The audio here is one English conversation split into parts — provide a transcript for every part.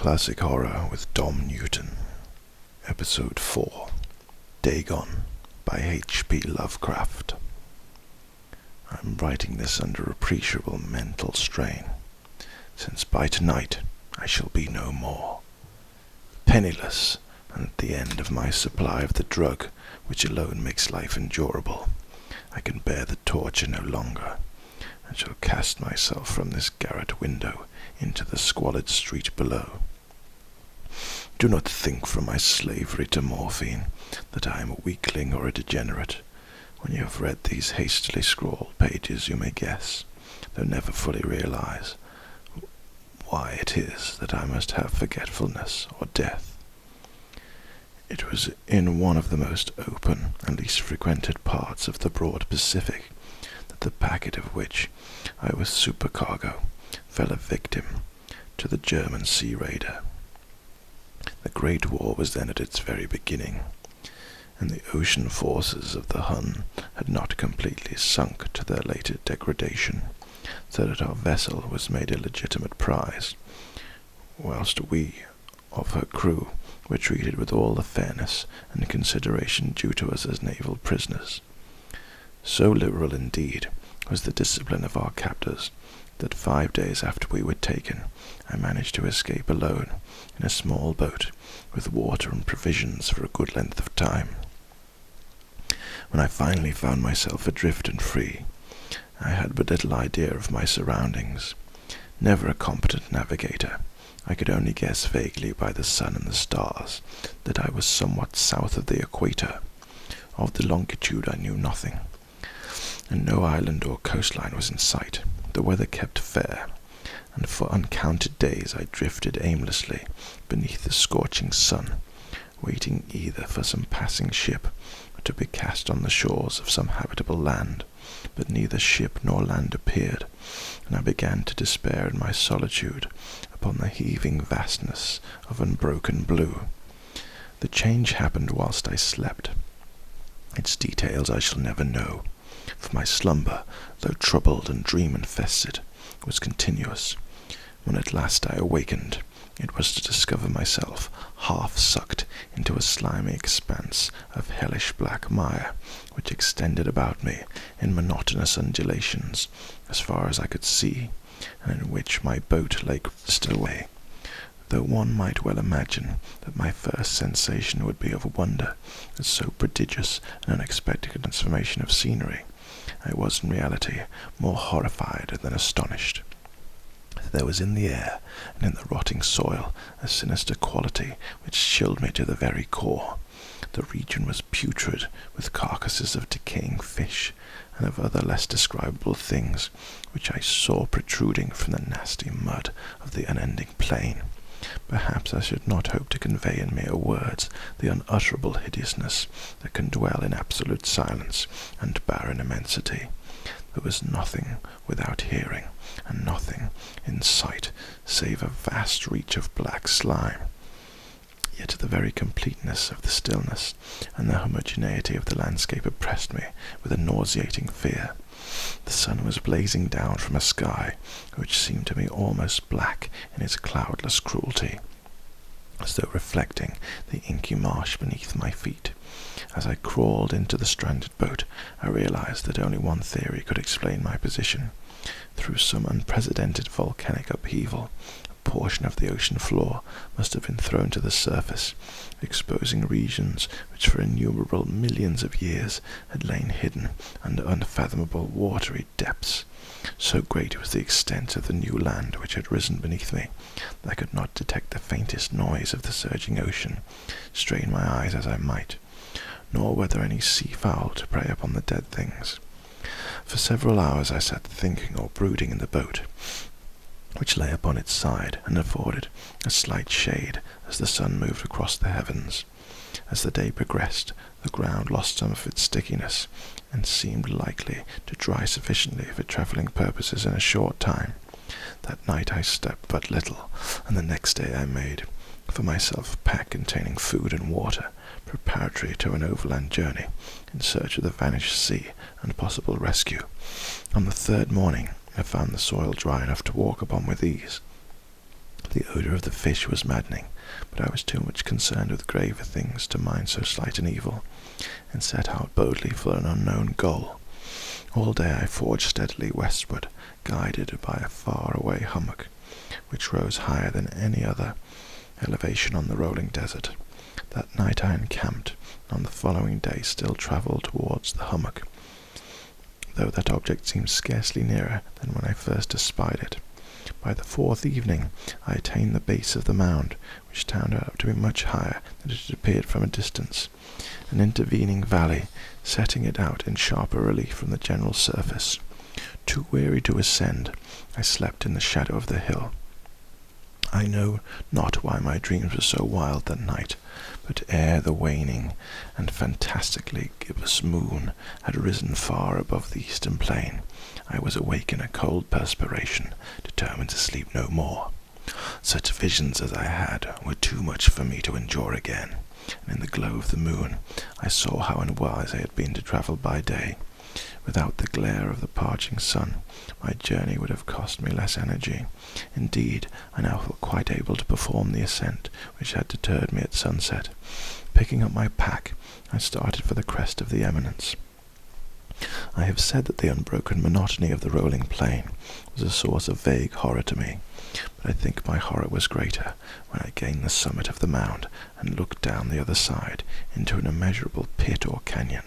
Classic Horror with Dom Newton, Episode 4, Dagon by H.P. Lovecraft. I'm writing this under appreciable mental strain, since by tonight I shall be no more. Penniless, and at the end of my supply of the drug which alone makes life endurable, I can bear the torture no longer, and shall cast myself from this garret window into the squalid street below. Do not think from my slavery to morphine that I am a weakling or a degenerate. When you have read these hastily scrawled pages, you may guess, though never fully realize, why it is that I must have forgetfulness or death. It was in one of the most open and least frequented parts of the broad Pacific that the packet of which I was supercargo fell a victim to the German sea raider. The Great War was then at its very beginning, and the ocean forces of the Hun had not completely sunk to their later degradation, so that our vessel was made a legitimate prize, whilst we of her crew were treated with all the fairness and consideration due to us as naval prisoners. So liberal indeed was the discipline of our captors that 5 days after we were taken, I managed to escape alone in a small boat with water and provisions for a good length of time. When I finally found myself adrift and free, I had but little idea of my surroundings. Never a competent navigator, I could only guess vaguely by the sun and the stars that I was somewhat south of the equator. Of the longitude I knew nothing, and no island or coastline was in sight. The weather kept fair, and for uncounted days I drifted aimlessly beneath the scorching sun, waiting either for some passing ship or to be cast on the shores of some habitable land. But neither ship nor land appeared, and I began to despair in my solitude upon the heaving vastness of unbroken blue. The change happened whilst I slept. Its details I shall never know, for my slumber, though troubled and dream-infested, was continuous. When at last I awakened, it was to discover myself half sucked into a slimy expanse of hellish black mire, which extended about me in monotonous undulations as far as I could see, and in which my boat lay still away. Though one might well imagine that my first sensation would be of wonder at so prodigious and unexpected transformation of scenery, I was in reality more horrified than astonished. There was in the air and in the rotting soil a sinister quality which chilled me to the very core. The region was putrid with carcasses of decaying fish and of other less describable things, which I saw protruding from the nasty mud of the unending plain. Perhaps I should not hope to convey in mere words the unutterable hideousness that can dwell in absolute silence and barren immensity. There was nothing without hearing, and nothing in sight save a vast reach of black slime. Yet the very completeness of the stillness and the homogeneity of the landscape oppressed me with a nauseating fear. The sun was blazing down from a sky which seemed to me almost black in its cloudless cruelty, as though reflecting the inky marsh beneath my feet. As I crawled into the stranded boat, I realized that only one theory could explain my position. Through some unprecedented volcanic upheaval, a portion of the ocean floor must have been thrown to the surface, exposing regions which for innumerable millions of years had lain hidden under unfathomable watery depths. So great was the extent of the new land which had risen beneath me that I could not detect the faintest noise of the surging ocean, strain my eyes as I might, nor were there any sea-fowl to prey upon the dead things. For several hours I sat thinking or brooding in the boat, which lay upon its side and afforded a slight shade as the sun moved across the heavens. As the day progressed, the ground lost some of its stickiness, and seemed likely to dry sufficiently for travelling purposes in a short time. That night I slept but little, and the next day I made for myself a pack containing food and water, preparatory to an overland journey in search of the vanished sea and possible rescue. On the third morning I found the soil dry enough to walk upon with ease. The odour of the fish was maddening, but I was too much concerned with graver things to mind so slight an evil, and set out boldly for an unknown goal. All day I forged steadily westward, guided by a far-away hummock, which rose higher than any other elevation on the rolling desert. That night I encamped, and on the following day still travelled towards the hummock, though that object seemed scarcely nearer than when I first espied it. By the fourth evening I attained the base of the mound, which turned out to be much higher than it had appeared from a distance, an intervening valley setting it out in sharper relief from the general surface. Too weary to ascend, I slept in the shadow of the hill. I know not why my dreams were so wild that night, but ere the waning and fantastically gibbous moon had risen far above the eastern plain, I was awake in a cold perspiration, determined to sleep no more. Such visions as I had were too much for me to endure again, and in the glow of the moon I saw how unwise I had been to travel by day. Without the glare of the parching sun, my journey would have cost me less energy. Indeed, I now felt quite able to perform the ascent which had deterred me at sunset. Picking up my pack, I started for the crest of the eminence. I have said that the unbroken monotony of the rolling plain was a source of vague horror to me, but I think my horror was greater when I gained the summit of the mound and looked down the other side into an immeasurable pit or canyon,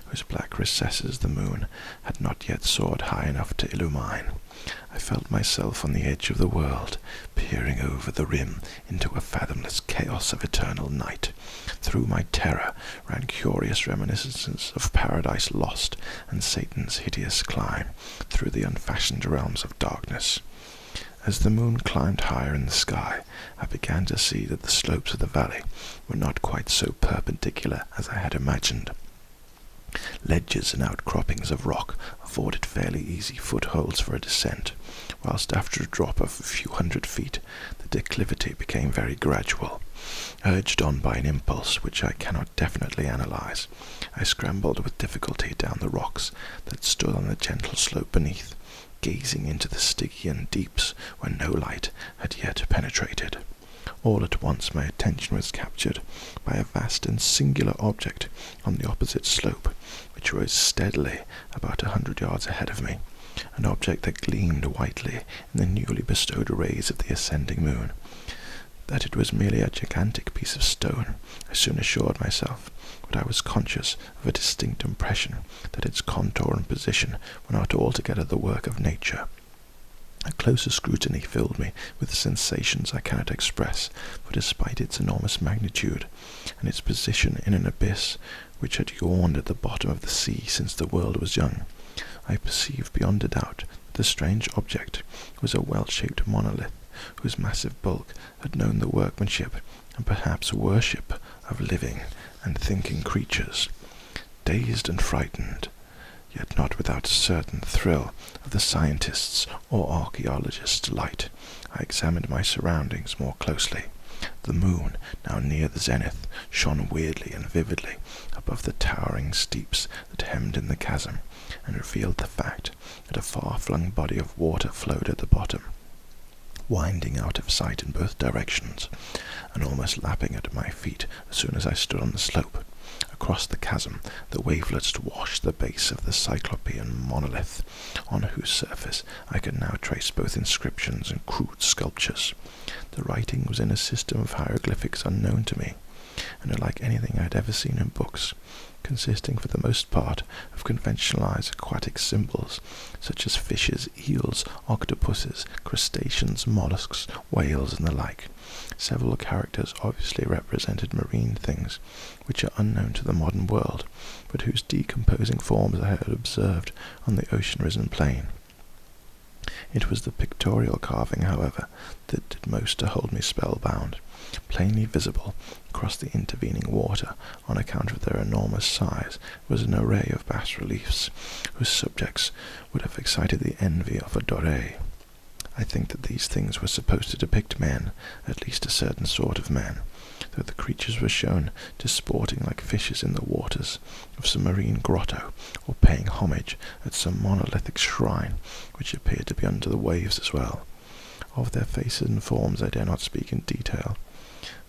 whose black recesses the moon had not yet soared high enough to illumine. I felt myself on the edge of the world, peering over the rim into a fathomless chaos of eternal night. Through my terror ran curious reminiscences of Paradise Lost and Satan's hideous climb through the unfashioned realms of darkness. As the moon climbed higher in the sky, I began to see that the slopes of the valley were not quite so perpendicular as I had imagined. Ledges and outcroppings of rock afforded fairly easy footholds for a descent, whilst after a drop of a few hundred feet the declivity became very gradual. Urged on by an impulse which I cannot definitely analyze, I scrambled with difficulty down the rocks that stood on the gentle slope beneath, gazing into the Stygian deeps where no light had yet penetrated. All at once my attention was captured by a vast and singular object on the opposite slope, which rose steadily about 100 yards ahead of me, an object that gleamed whitely in the newly bestowed rays of the ascending moon. That it was merely a gigantic piece of stone, I soon assured myself, but I was conscious of a distinct impression that its contour and position were not altogether the work of nature. A closer scrutiny filled me with sensations I cannot express, for despite its enormous magnitude, and its position in an abyss which had yawned at the bottom of the sea since the world was young, I perceived beyond a doubt that the strange object was a well-shaped monolith, whose massive bulk had known the workmanship and perhaps worship of living and thinking creatures. Dazed and frightened, yet not without a certain thrill of the scientist's or archaeologist's delight, I examined my surroundings more closely. The moon, now near the zenith, shone weirdly and vividly above the towering steeps that hemmed in the chasm, and revealed the fact that a far-flung body of water flowed at the bottom, winding out of sight in both directions, and almost lapping at my feet as soon as I stood on the slope. Across the chasm, the wavelets washed the base of the cyclopean monolith, on whose surface I could now trace both inscriptions and crude sculptures. The writing was in a system of hieroglyphics unknown to me, and unlike anything I had ever seen in books, consisting for the most part of conventionalized aquatic symbols, such as fishes, eels, octopuses, crustaceans, mollusks, whales, and the like. Several characters obviously represented marine things, which are unknown to the modern world, but whose decomposing forms I had observed on the ocean-risen plain. It was the pictorial carving, however, that did most to hold me spellbound. Plainly visible across the intervening water, on account of their enormous size, was an array of bas-reliefs, whose subjects would have excited the envy of a Doré. I think that these things were supposed to depict men, at least a certain sort of men, though the creatures were shown disporting like fishes in the waters of some marine grotto, or paying homage at some monolithic shrine which appeared to be under the waves as well. Of their faces and forms I dare not speak in detail,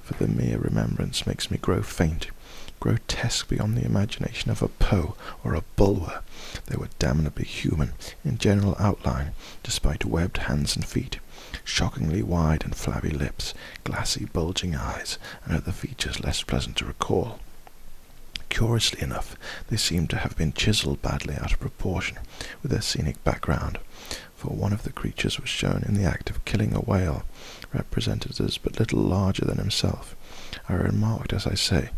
for the mere remembrance makes me grow faint, grotesque beyond the imagination of a Poe or a Bulwer. They were damnably human in general outline, despite webbed hands and feet, shockingly wide and flabby lips, glassy bulging eyes, and other features less pleasant to recall. Curiously enough, they seemed to have been chiseled badly out of proportion with their scenic background, for one of the creatures was shown in the act of killing a whale, represented as but little larger than himself. I remarked, as I say,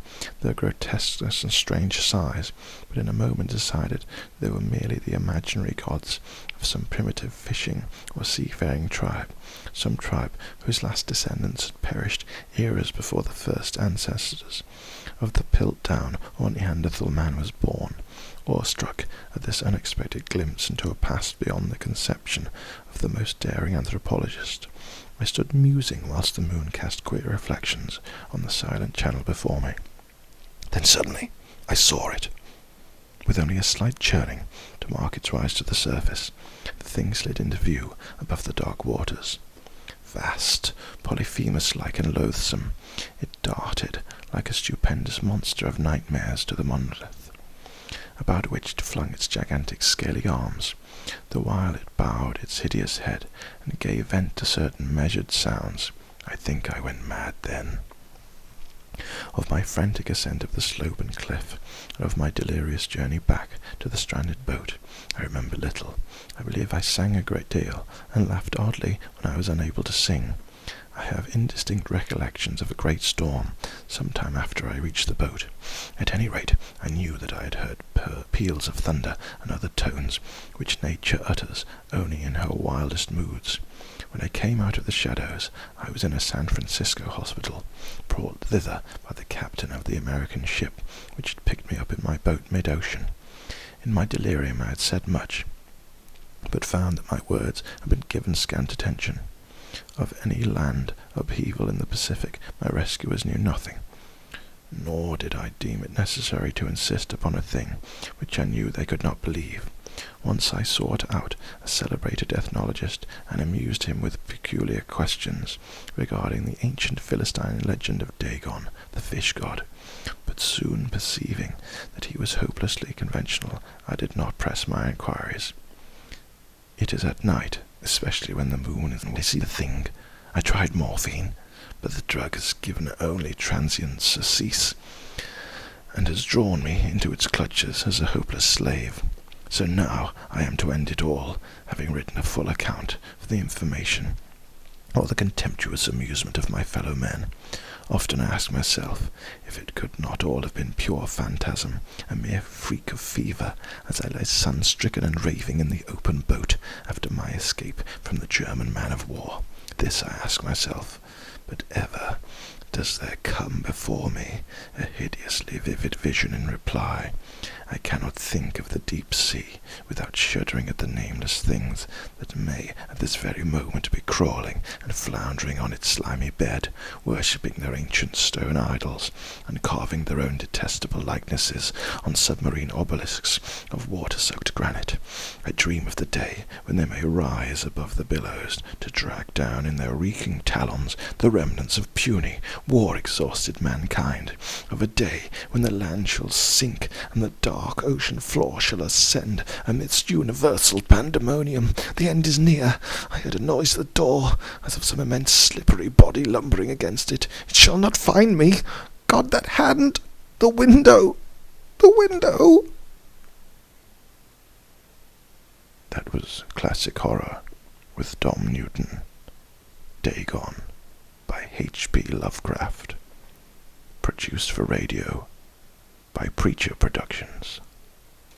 their grotesqueness and strange size, but in a moment decided they were merely the imaginary gods of some primitive fishing or seafaring tribe, some tribe whose last descendants had perished eras before the first ancestors of the Piltdown or Neanderthal man was born. Awestruck at this unexpected glimpse into a past beyond the conception of the most daring anthropologist, I stood musing whilst the moon cast queer reflections on the silent channel before me. Then suddenly I saw it. With only a slight churning to mark its rise to the surface, the thing slid into view above the dark waters. Vast, Polyphemus-like and loathsome, it darted like a stupendous monster of nightmares to the monolith, about which it flung its gigantic scaly arms, the while it bowed its hideous head and gave vent to certain measured sounds. I think I went mad then. Of my frantic ascent of the slope and cliff, and of my delirious journey back to the stranded boat, I remember little. I believe I sang a great deal, and laughed oddly when I was unable to sing. I have indistinct recollections of a great storm some time after I reached the boat. At any rate, I knew that I had heard peals of thunder and other tones which nature utters only in her wildest moods. When I came out of the shadows, I was in a San Francisco hospital, brought thither by the captain of the American ship which had picked me up in my boat mid-ocean. In my delirium I had said much, but found that my words had been given scant attention. Of any land upheaval in the Pacific my rescuers knew nothing, nor did I deem it necessary to insist upon a thing which I knew they could not believe. Once I sought out a celebrated ethnologist and amused him with peculiar questions regarding the ancient Philistine legend of Dagon, the fish god, but soon perceiving that he was hopelessly conventional, I did not press my inquiries. It is at night, especially when the moon is I see the thing. I tried morphine, but the drug has given only transient surcease, and has drawn me into its clutches as a hopeless slave. So now I am to end it all, having written a full account for the information or the contemptuous amusement of my fellow men. Often I ask myself if it could not all have been pure phantasm, a mere freak of fever, as I lay sun-stricken and raving in the open boat after my escape from the German man-of-war. This I ask myself, but ever does there come before me a hideously vivid vision in reply. I cannot think of the deep sea without shuddering at the nameless things that may at this very moment be crawling and floundering on its slimy bed, worshipping their ancient stone idols, and carving their own detestable likenesses on submarine obelisks of water-soaked granite. I dream of the day when they may rise above the billows to drag down in their reeking talons the remnants of puny, war-exhausted mankind, of a day when the land shall sink and the dark ocean floor shall ascend amidst universal pandemonium. The end is near. I heard a noise at the door, as of some immense slippery body lumbering against it. It shall not find me. God, that hand! The window! The window! That was classic horror with Dom Newton. Dagon by H.P. Lovecraft. Produced for radio by Preacher Productions.